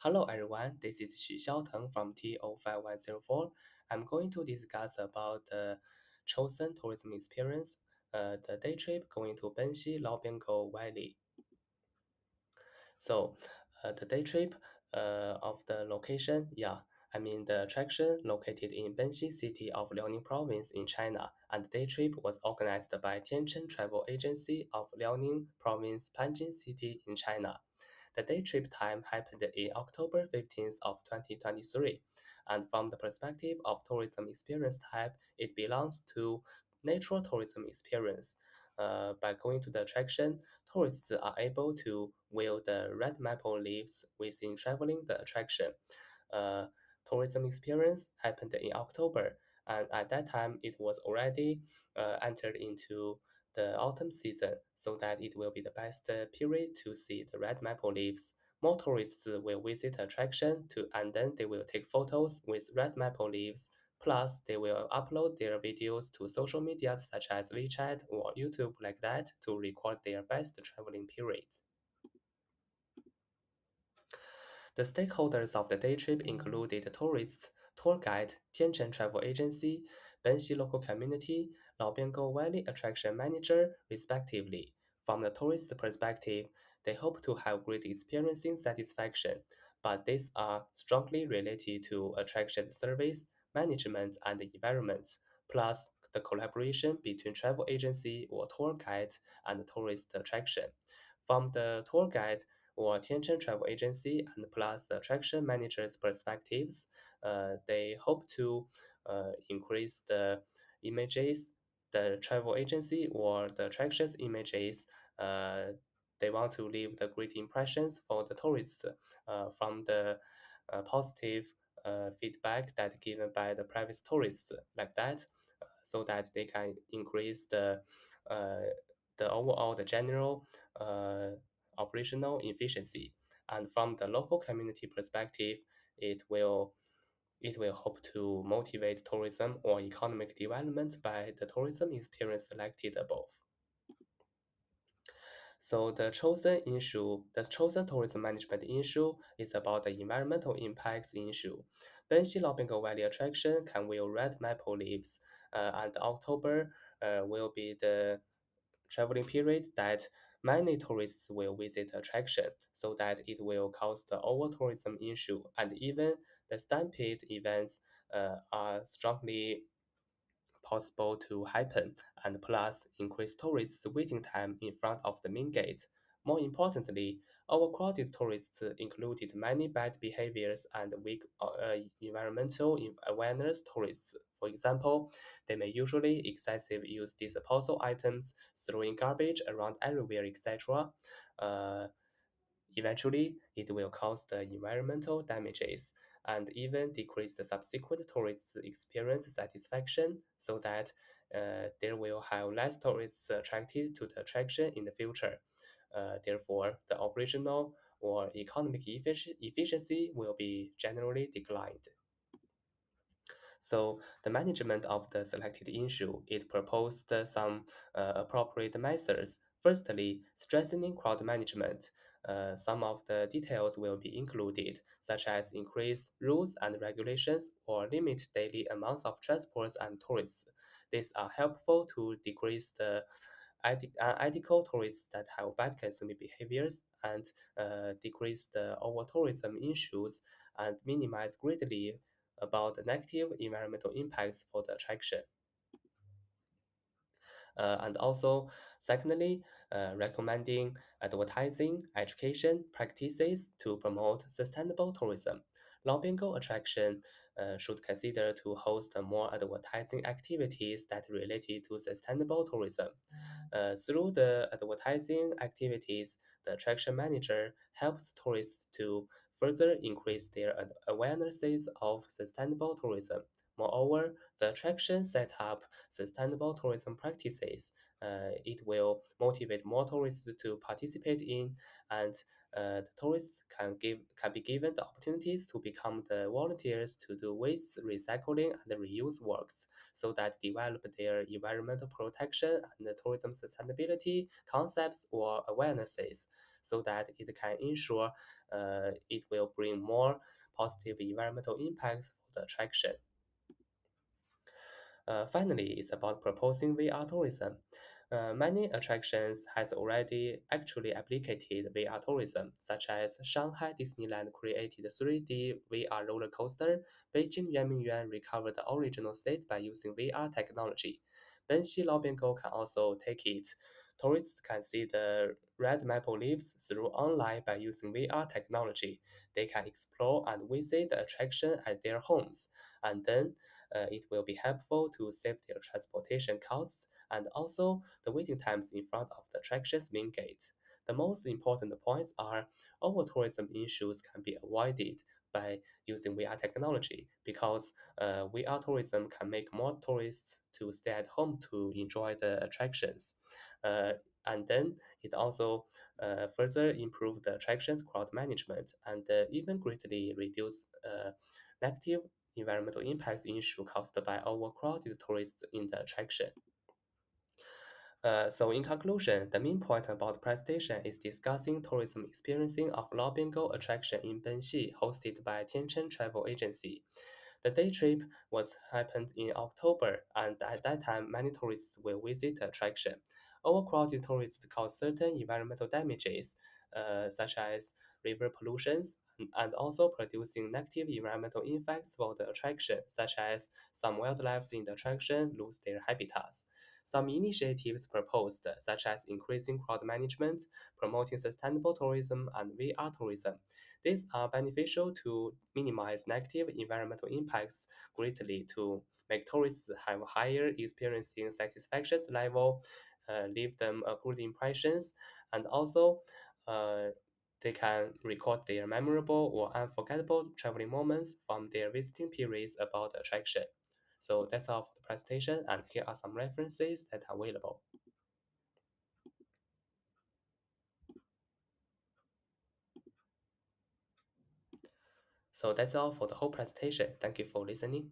Hello everyone, this is Teng from TO5104. I'm going to discuss about the chosen tourism experience, the day trip going to Benxi Laobiango Valley. So the day trip of the location, the attraction located in Benxi city of Liaoning province in China, and the day trip was organized by Tiancheng Travel Agency of Liaoning province, Panjin city in China. The day trip time happened in October 15th of 2023, and from the perspective of tourism experience type, it belongs to natural tourism experience. By going to the attraction, tourists are able to wield the red maple leaves within traveling the attraction. Uh, Tourism experience happened in October, and at that time it was already entered into the autumn season, so that it will be the best period to see the red maple leaves. More tourists will visit the attraction and then they will take photos with red maple leaves. Plus, they will upload their videos to social media such as WeChat or YouTube like that to record their best traveling periods. The stakeholders of the day trip included tourists, tour guide, Tiancheng Travel Agency, Benxi local community, Laobiango Valley attraction manager, respectively. From the tourist perspective, they hope to have great experiencing satisfaction, but these are strongly related to attraction service, management, and the environment, plus the collaboration between travel agency or tour guide and tourist attraction. From the tour guide or Tiancheng Travel Agency and plus the attraction manager's perspectives, they hope to increase the images, the travel agency or the attractions images. They want to leave the great impressions for the tourists from the positive feedback that given by the private tourists like that, so that they can increase uh, the overall the general operational efficiency. And from the local community perspective, it will it will hope to motivate tourism or economic development by the tourism experience selected above. So the chosen tourism management issue is about the environmental impacts issue. Benxi Laobiango Valley attraction can wear red maple leaves, and October will be the traveling period that many tourists will visit attraction, so that it will cause the over tourism issue, and even the stampede events are strongly possible to happen, and plus increase tourists' waiting time in front of the main gate. More importantly, overcrowded tourists included many bad behaviors and weak environmental awareness tourists. For example, they may usually excessive use disposal items, throwing garbage around everywhere, etc. Uh, Eventually, it will cause the environmental damages and even decrease the subsequent tourists' experience satisfaction, so that there will have less tourists attracted to the attraction in the future. Therefore, the operational or economic efficiency will be generally declined. So the management of the selected issue, it proposed some appropriate measures. Firstly, strengthening crowd management. Some of the details will be included, such as increase rules and regulations or limit daily amounts of transports and tourists. These are helpful to decrease the unethical tourists that have bad consuming behaviors and decrease the over tourism issues and minimize greatly about the negative environmental impacts for the attraction. And also, secondly, recommending advertising education practices to promote sustainable tourism. Laobingo attraction should consider to host more advertising activities that related to sustainable tourism. Through the advertising activities, the attraction manager helps tourists to further increase their awarenesses of sustainable tourism. Moreover, the attraction set up sustainable tourism practices. It will motivate more tourists to participate in, and the tourists can be given the opportunities to become the volunteers to do waste recycling and reuse works, so that develop their environmental protection and the tourism sustainability concepts or awarenesses. so that it can ensure it will bring more positive environmental impacts for the attraction. Finally, it's about proposing VR tourism. Many attractions has already actually applicated VR tourism, such as Shanghai Disneyland created 3D VR roller coaster, Beijing Yuanmingyuan recovered the original state by using VR technology. Benxi Laobiango can also take it. Tourists can see the red maple leaves through online by using VR technology. They can explore and visit the attraction at their homes, and then it will be helpful to save their transportation costs and also the waiting times in front of the attraction's main gate. The most important points are over tourism issues can be avoided by using VR technology because VR tourism can make more tourists to stay at home to enjoy the attractions. Uh, and then it also further improve the attractions crowd management and even greatly reduce negative environmental impacts issue caused by overcrowded tourists in the attraction. So in conclusion, the main point about the presentation is discussing tourism experiencing of Lao Bingo attraction in Benxi, hosted by Tianchen Travel Agency. The day trip was happened in October, and at that time, many tourists will visit the attraction. Overcrowded tourists cause certain environmental damages, such as river pollutions, and also producing negative environmental effects for the attraction, such as some wildlife in the attraction lose their habitats. Some initiatives proposed, such as increasing crowd management, promoting sustainable tourism, and VR tourism. These are beneficial to minimize negative environmental impacts greatly to make tourists have higher experiencing satisfaction level, leave them a good impressions, and also uh, they can record their memorable or unforgettable traveling moments from their visiting periods about the attraction. So that's all for the presentation, and here are some references that are available. So that's all for the whole presentation. Thank you for listening.